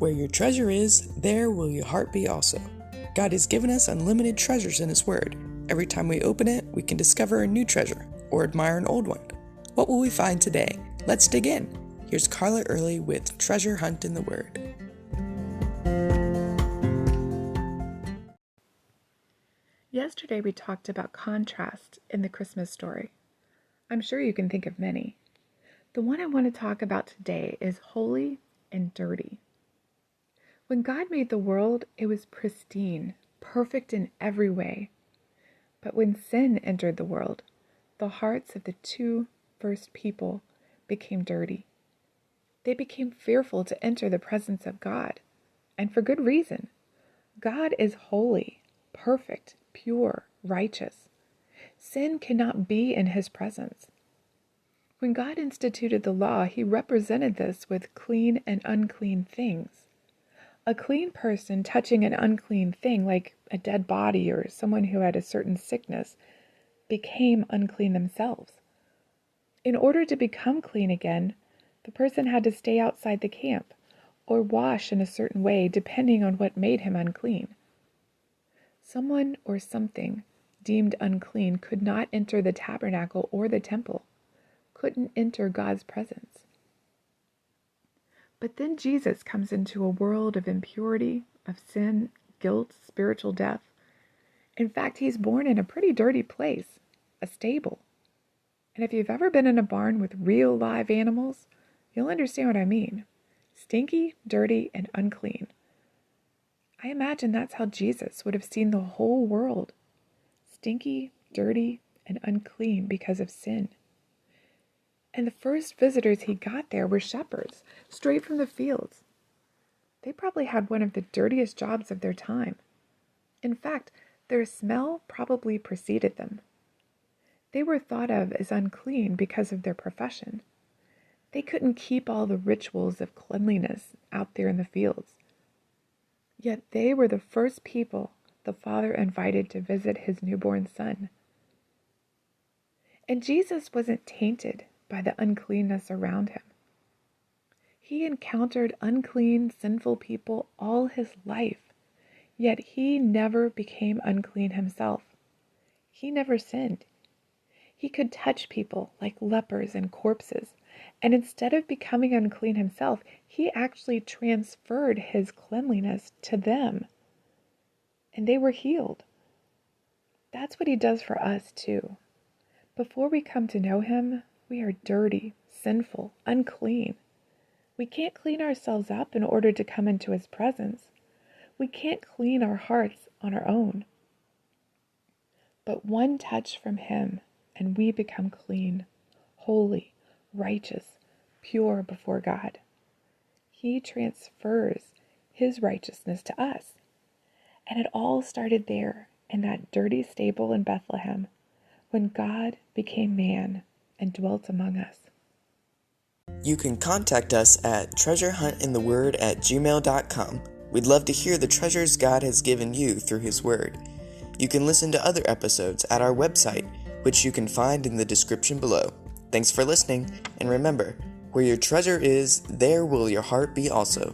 Where your treasure is, there will your heart be also. God has given us unlimited treasures in His Word. Every time we open it, we can discover a new treasure or admire an old one. What will we find today? Let's dig in. Here's Carla Early with Treasure Hunt in the Word. Yesterday we talked about contrast in the Christmas story. I'm sure you can think of many. The one I want to talk about today is holy and dirty. When God made the world, it was pristine, perfect in every way. But when sin entered the world, the hearts of the two first people became dirty. They became fearful to enter the presence of God, and for good reason. God is holy, perfect, pure, righteous. Sin cannot be in His presence. When God instituted the law, He represented this with clean and unclean things. A clean person touching an unclean thing, like a dead body or someone who had a certain sickness, became unclean themselves. In order to become clean again, the person had to stay outside the camp or wash in a certain way depending on what made him unclean. Someone or something deemed unclean could not enter the tabernacle or the temple, couldn't enter God's presence. But then Jesus comes into a world of impurity, of sin, guilt, spiritual death. In fact, He's born in a pretty dirty place, a stable. And if you've ever been in a barn with real live animals, you'll understand what I mean. Stinky, dirty, and unclean. I imagine that's how Jesus would have seen the whole world. Stinky, dirty, and unclean because of sin. And the first visitors He got there were shepherds, straight from the fields. They probably had one of the dirtiest jobs of their time. In fact, their smell probably preceded them. They were thought of as unclean because of their profession. They couldn't keep all the rituals of cleanliness out there in the fields. Yet they were the first people the Father invited to visit His newborn Son. And Jesus wasn't tainted by the uncleanness around Him. He encountered unclean, sinful people all His life, yet He never became unclean Himself. He never sinned. He could touch people like lepers and corpses, and instead of becoming unclean Himself, He actually transferred His cleanliness to them, and they were healed. That's what He does for us too. Before we come to know Him, we are dirty, sinful, unclean. We can't clean ourselves up in order to come into His presence. We can't clean our hearts on our own. But one touch from Him, and we become clean, holy, righteous, pure before God. He transfers His righteousness to us. And it all started there, in that dirty stable in Bethlehem, when God became man and dwelt among us. You can contact us at treasurehuntintheword@gmail.com. We'd love to hear the treasures God has given you through His Word. You can listen to other episodes at our website, which you can find in the description below. Thanks for listening, and remember, where your treasure is, there will your heart be also.